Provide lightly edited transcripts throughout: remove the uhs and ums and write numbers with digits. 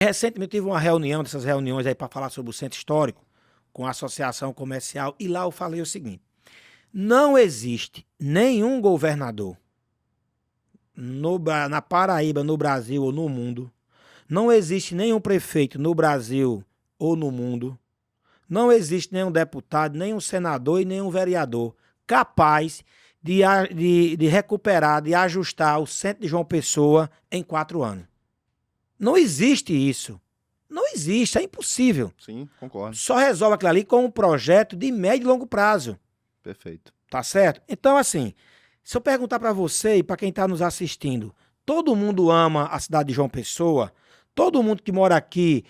Recentemente tive uma reunião, dessas reuniões aí para falar sobre o centro histórico, com a associação comercial, e lá eu falei o seguinte: não existe nenhum governador na Paraíba, no Brasil ou no mundo, não existe nenhum prefeito no Brasil ou no mundo, não existe nenhum deputado, nenhum senador e nenhum vereador capaz de recuperar, de ajustar o centro de João Pessoa em 4 anos. Não existe isso. Não existe, é impossível. Sim, concordo. Só resolve aquilo ali com um projeto de médio e longo prazo. Perfeito. Tá certo? Então, assim, se eu perguntar para você e para quem está nos assistindo, todo mundo ama a cidade de João Pessoa? Todo mundo que mora aqui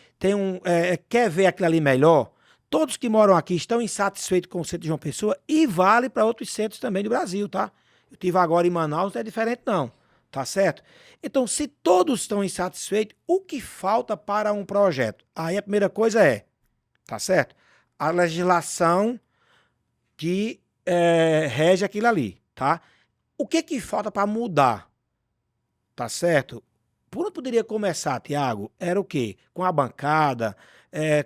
quer ver aquilo ali melhor? Todos que moram aqui estão insatisfeitos com o centro de João Pessoa e vale para outros centros também do Brasil, tá? Eu estive agora em Manaus, não é diferente não, tá certo? Então, se todos estão insatisfeitos, o que falta para um projeto? Aí a primeira coisa tá certo? A legislação que rege aquilo ali, tá? O que falta para mudar, tá certo? Por onde poderia começar, Tiago? Era o quê? Com a bancada,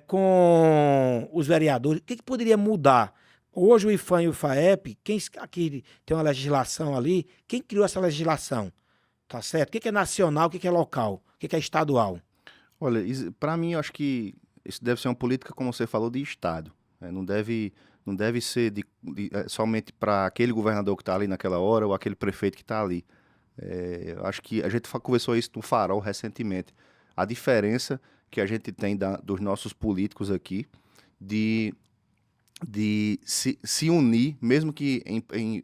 com os vereadores, o que poderia mudar? Hoje o IFAM e o IFAEP, aqui tem uma legislação ali, quem criou essa legislação? Tá certo? O que é nacional, o que é local, o que é estadual? Olha, para mim, eu acho que isso deve ser uma política, como você falou, de Estado. Né? Não deve ser somente para aquele governador que está ali naquela hora ou aquele prefeito que está ali. Eu acho que a gente conversou isso no Farol recentemente. A diferença que a gente tem dos nossos políticos aqui de se unir, mesmo que em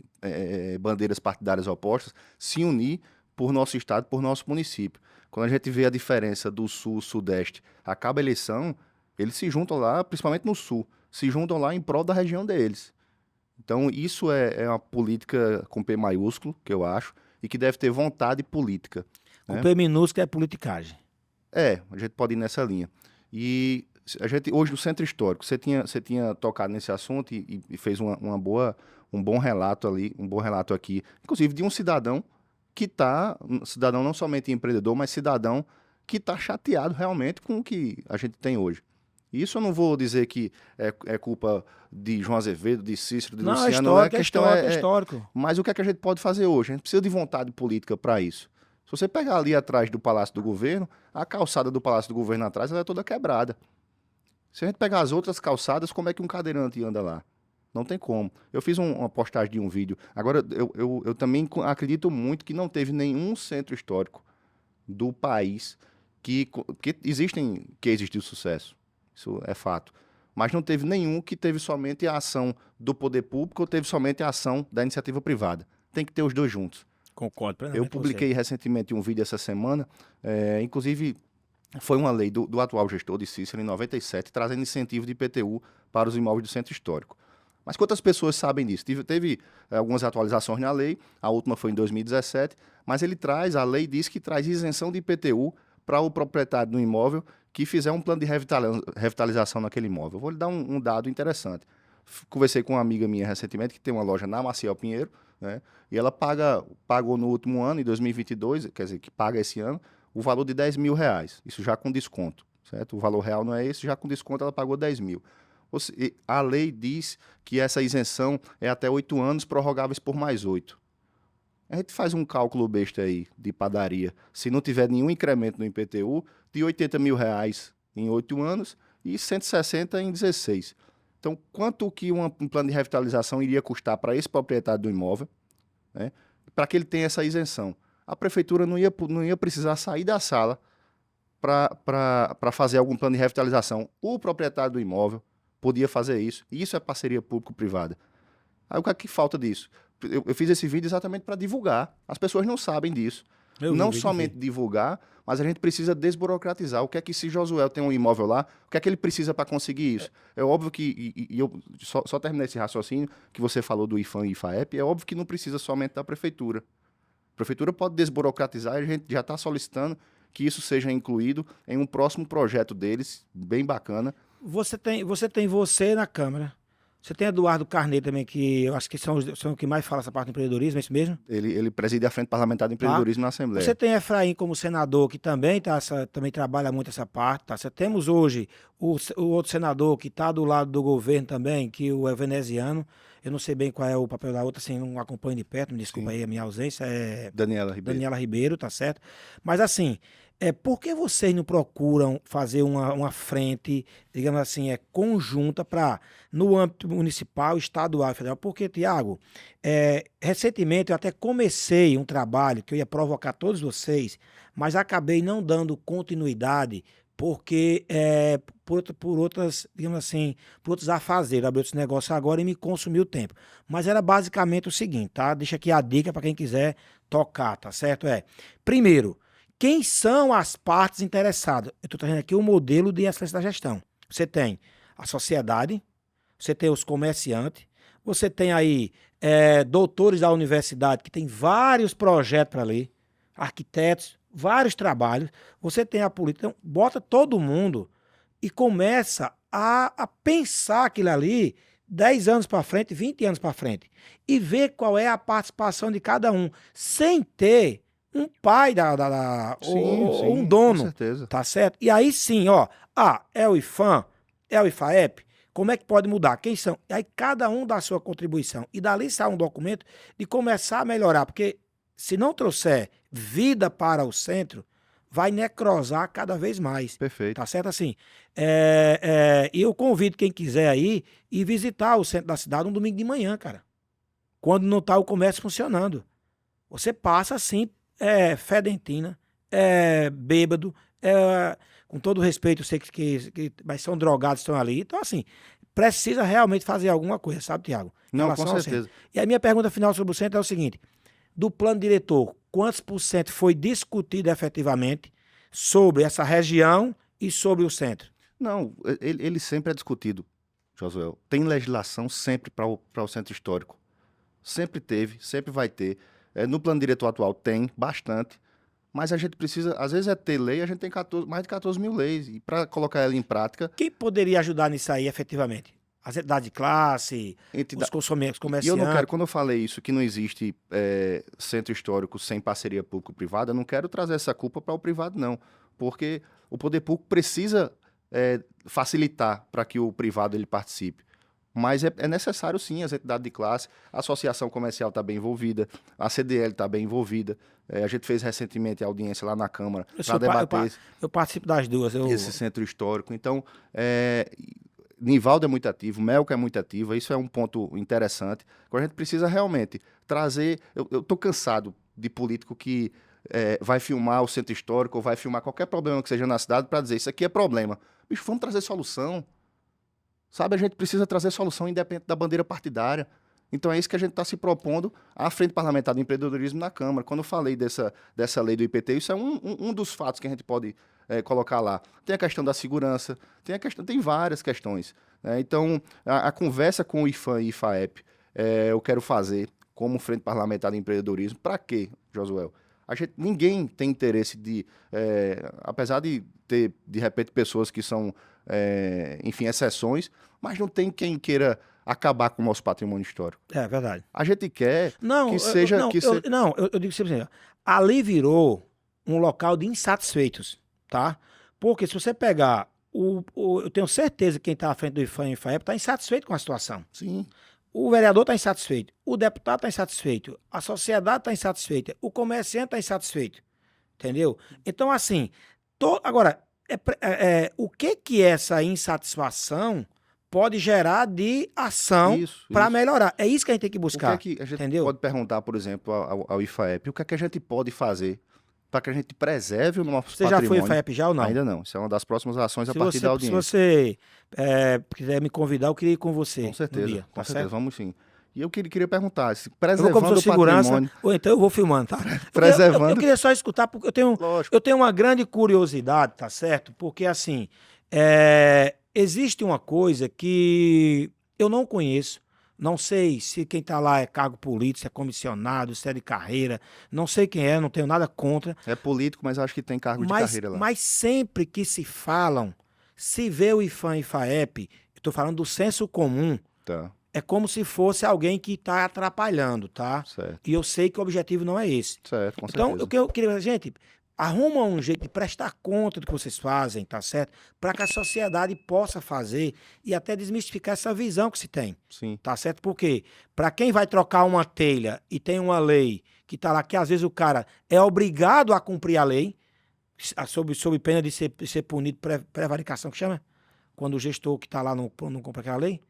bandeiras partidárias opostas, se unir por nosso estado, por nosso município. Quando a gente vê a diferença do sul, sudeste, acaba a eleição, eles se juntam lá, principalmente no sul, se juntam lá em prol da região deles. Então, isso é uma política com P maiúsculo, que eu acho, e que deve ter vontade política. Com Né? P minúsculo é politicagem. A gente pode ir nessa linha. E a gente, hoje, no Centro Histórico, você tinha tocado nesse assunto e fez um bom relato ali, um bom relato aqui, inclusive de um cidadão cidadão não somente empreendedor, mas cidadão que está chateado realmente com o que a gente tem hoje. Isso eu não vou dizer que é culpa de João Azevedo, de Cícero, de Não, Luciano, a questão é histórico. Mas o que é que a gente pode fazer hoje? A gente precisa de vontade política para isso. Se você pegar ali atrás do Palácio do Governo, a calçada do Palácio do Governo atrás ela é toda quebrada. Se a gente pegar as outras calçadas, como é que um cadeirante anda lá? Não tem como. Eu fiz uma postagem de um vídeo. Agora, eu também acredito muito que não teve nenhum centro histórico do país que existem cases de sucesso. Isso é fato. Mas não teve nenhum que teve somente a ação do poder público ou teve somente a ação da iniciativa privada. Tem que ter os dois juntos. Concordo Eu plenamente com você. publiquei recentemente um vídeo essa semana, inclusive foi uma lei do atual gestor de Cícero, em 97, trazendo incentivo de IPTU para os imóveis do centro histórico. Mas quantas pessoas sabem disso? Teve algumas atualizações na lei, a última foi em 2017, mas a lei diz que traz isenção de IPTU para o proprietário do imóvel que fizer um plano de revitalização naquele imóvel. Eu vou lhe dar um dado interessante. Conversei com uma amiga minha recentemente que tem uma loja na Maciel Pinheiro, né? E ela pagou no último ano, em 2022, quer dizer, que paga esse ano, o valor de R$ 10.000. Isso já com desconto, certo? O valor real não é esse, já com desconto ela pagou 10 mil. A lei diz que essa isenção é até 8 anos, prorrogáveis por mais 8. A gente faz um cálculo besta aí de padaria. Se não tiver nenhum incremento no IPTU, de R$ 80 mil em 8 anos e 160 em 16. Então, quanto que um plano de revitalização iria custar para esse proprietário do imóvel, né, para que ele tenha essa isenção? A prefeitura não ia precisar sair da sala para fazer algum plano de revitalização. O proprietário do imóvel podia fazer isso. E isso é parceria público-privada. Aí o que é que falta disso? Eu fiz esse vídeo exatamente para divulgar. As pessoas não sabem disso. Não somente divulgar, mas a gente precisa desburocratizar. O que é que se Josué tem um imóvel lá, o que é que ele precisa para conseguir isso? É óbvio que, e eu só terminei esse raciocínio que você falou do IFAM e IFAEP, é óbvio que não precisa somente da prefeitura. A prefeitura pode desburocratizar e a gente já está solicitando que isso seja incluído em um próximo projeto deles, bem bacana. Você tem você na Câmara. Você tem Eduardo Carneiro também, que eu acho que são os que mais falam essa parte do empreendedorismo, é isso mesmo? Ele preside a Frente Parlamentar de Empreendedorismo na Assembleia. Você tem Efraim como senador, que também, também trabalha muito essa parte. Tá? Você temos hoje o outro senador que está do lado do governo também, que o é veneziano. Eu não sei bem qual é o papel da outra, assim, não acompanho de perto, me desculpa aí a minha ausência. É Daniela Ribeiro, tá certo? Mas assim, por que vocês não procuram fazer uma frente, digamos assim, conjunta para, no âmbito municipal, estadual e federal? Porque, Tiago, recentemente eu até comecei um trabalho que eu ia provocar todos vocês, mas acabei não dando continuidade porque por outras, digamos assim, por outros afazeres, abri outros negócios agora e me consumiu o tempo. Mas era basicamente o seguinte, tá? Deixa aqui a dica para quem quiser tocar, tá certo? Primeiro, quem são as partes interessadas? Eu estou trazendo aqui o modelo de excelência da gestão. Você tem a sociedade, você tem os comerciantes, você tem aí doutores da universidade que tem vários projetos para ler, arquitetos, vários trabalhos, você tem a política, então bota todo mundo e começa a pensar aquilo ali 10 anos para frente, 20 anos para frente, e ver qual é a participação de cada um, sem ter um pai ou um dono, com certeza. Tá certo? E aí sim, é o IFAM, é o IFAEP, como é que pode mudar? Quem são? E aí cada um dá a sua contribuição, e dali sai um documento de começar a melhorar, porque se não trouxer vida para o centro, vai necrosar cada vez mais. Perfeito. Tá certo? Assim, e eu convido quem quiser aí ir visitar o centro da cidade um domingo de manhã, cara. Quando não tá o comércio funcionando. Você passa assim, fedentina, bêbado, com todo respeito, eu sei mas são drogados, estão ali. Então, assim, precisa realmente fazer alguma coisa, sabe, Tiago? Não, com certeza. E a minha pergunta final sobre o centro é o seguinte: do plano diretor, quantos por cento foi discutido efetivamente sobre essa região e sobre o centro? Não, ele sempre é discutido, Josué. Tem legislação sempre para o centro histórico. Sempre teve, sempre vai ter. No plano diretor atual tem bastante, mas a gente precisa, às vezes ter lei, a gente tem mais de 14 mil leis, e para colocar ela em prática... Quem poderia ajudar nisso aí efetivamente? As entidades de classe, os comerciantes. E eu não quero, quando eu falei isso, que não existe centro histórico sem parceria público-privada, eu não quero trazer essa culpa para o privado, não. Porque o poder público precisa facilitar para que o privado ele participe. Mas é necessário, sim, as entidades de classe, a associação comercial está bem envolvida, a CDL está bem envolvida. A gente fez recentemente a audiência lá na Câmara para debater eu participo das duas. Esse centro histórico. Então, Nivaldo é muito ativo, Melco é muito ativo, isso é um ponto interessante. Agora a gente precisa realmente trazer... Eu estou cansado de político que vai filmar o centro histórico ou vai filmar qualquer problema que seja na cidade para dizer isso aqui é problema. Bicho, vamos trazer solução. Sabe, a gente precisa trazer solução independente da bandeira partidária. Então é isso que a gente está se propondo à Frente Parlamentar do Empreendedorismo na Câmara. Quando eu falei dessa lei do IPT, isso é um dos fatos que a gente pode colocar lá. Tem a questão da segurança, tem várias questões. Então, a conversa com o IFAM e IFAEP eu quero fazer como Frente Parlamentar do Empreendedorismo. Para quê, Josué? Ninguém tem interesse de... apesar de ter, de repente, pessoas que são, enfim, exceções, mas não tem quem queira acabar com o nosso patrimônio histórico. É verdade. A gente quer que seja... eu digo sempre assim, ali virou um local de insatisfeitos, tá? Porque se você pegar, eu tenho certeza que quem está à frente do IFAM e IFAEP está insatisfeito com a situação. Sim. O vereador está insatisfeito, o deputado está insatisfeito, a sociedade está insatisfeita, o comerciante está insatisfeito, entendeu? Então, assim, agora, o que essa insatisfação pode gerar de ação para melhorar? É isso que a gente tem que buscar. O que é que a gente entendeu? pode perguntar, por exemplo, ao IFAEP, o que é que a gente pode fazer para que a gente preserve o nosso patrimônio? Você já foi IFAEP já ou não? Ainda não. Isso é uma das próximas ações a partir da audiência. Se você quiser me convidar, eu queria ir com você. Com certeza, dia, com certeza. Vamos sim. E eu queria perguntar, se preservando o patrimônio... Ou então eu vou filmando, tá? Preservando... Eu queria só escutar, porque eu tenho uma grande curiosidade, tá certo? Porque, assim, existe uma coisa que eu não conheço. Não sei se quem está lá é cargo político, se é comissionado, se é de carreira. Não sei quem é, não tenho nada contra. É político, mas acho que tem cargo de carreira lá. Mas sempre que se falam, se vê o IFAM e IFAEP, estou falando do senso comum, Tá, é como se fosse alguém que está atrapalhando, tá? certo. E eu sei que o objetivo não é esse. Certo, com Então, certeza. o que eu queria, gente, arruma um jeito de prestar conta do que vocês fazem, tá certo? Para que a sociedade possa fazer e até desmistificar essa visão que se tem, Sim, tá certo? Porque para quem vai trocar uma telha e tem uma lei que tá lá que às vezes o cara é obrigado a cumprir a lei, sob pena de ser punido prevaricação, que chama? Quando o gestor que está lá não cumpre aquela lei.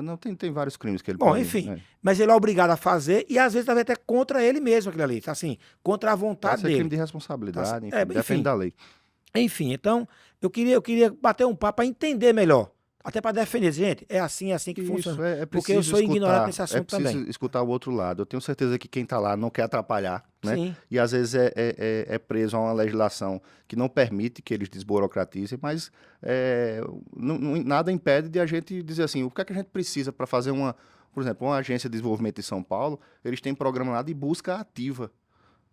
não, tem vários crimes que ele Bom, pode... enfim, né? mas ele é obrigado a fazer e às vezes talvez até contra ele mesmo aquilo ali, tá assim, contra a Pode vontade ser crime dele. de Tá, responsabilidade, enfim, é, depende enfim, da lei. enfim, então eu queria bater um papo para entender melhor, até para defender, gente, é assim que Isso, funciona, é porque eu preciso sou ignorante escutar, nesse é assunto preciso também. escutar o outro lado. Eu tenho certeza que quem está lá não quer atrapalhar, né? Sim, E às vezes é preso a uma legislação que não permite que eles desburocratizem, mas nada impede de a gente dizer assim, o que é que a gente precisa para fazer por exemplo, uma agência de desenvolvimento de São Paulo, eles têm programa lá de busca ativa.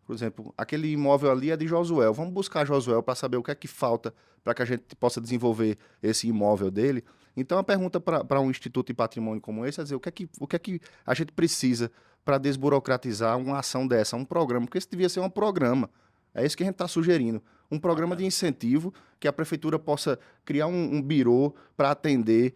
Por exemplo, aquele imóvel ali é de Josué. Vamos buscar Josué para saber o que é que falta para que a gente possa desenvolver esse imóvel dele. Então, a pergunta para um instituto de patrimônio como esse é dizer o que é que a gente precisa para desburocratizar uma ação dessa, um programa, porque esse devia ser um programa. É isso que a gente está sugerindo. Um programa de incentivo que a prefeitura possa criar um birô para atender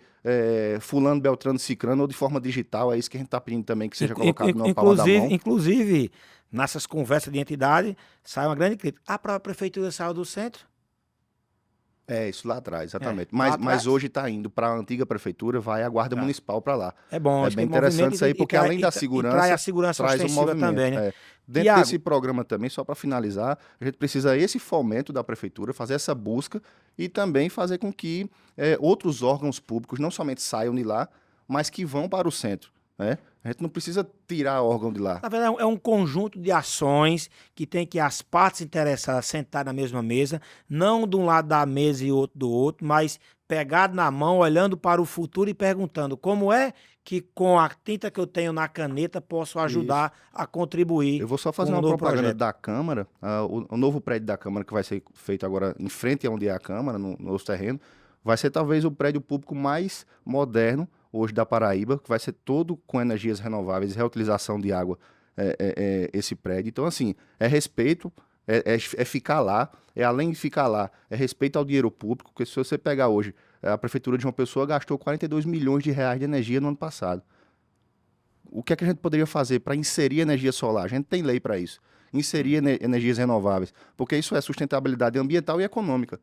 fulano, beltrano, cicrano, ou de forma digital. É isso que a gente está pedindo também, que seja colocado na palma da mão. inclusive, nessas conversas de entidade, sai uma grande crítica. A própria prefeitura saiu do centro? É, isso lá atrás, exatamente. Lá Mas atrás. hoje está indo para a antiga prefeitura, vai a Guarda Tá. Municipal para lá. É bom, É acho bem que movimento interessante isso aí, porque além da e traz segurança, a segurança traz o ostensiva movimento. também, né? Dentro Tiago, desse programa também, só para finalizar, a gente precisa esse fomento da prefeitura, fazer essa busca e também fazer com que outros órgãos públicos não somente saiam de lá, mas que vão para o centro, né? A gente não precisa tirar órgão de lá. na verdade, é um conjunto de ações que tem que as partes interessadas sentar na mesma mesa, não de um lado da mesa e outro do outro, mas pegado na mão, olhando para o futuro e perguntando como é que com a tinta que eu tenho na caneta posso ajudar a contribuir Eu vou só fazer com o uma novo propaganda projeto. da Câmara, o novo prédio da Câmara que vai ser feito agora em frente a onde é a Câmara, no nosso terreno, vai ser talvez o prédio público mais moderno hoje da Paraíba, que vai ser todo com energias renováveis, reutilização de água, esse prédio. Então, assim, é respeito, é ficar lá, além de ficar lá, é respeito ao dinheiro público, porque se você pegar hoje, a Prefeitura de João Pessoa gastou 42 milhões de reais de energia no ano passado. O que é que a gente poderia fazer para inserir energia solar? A gente tem lei para isso. Inserir energias renováveis, porque isso é sustentabilidade ambiental e econômica.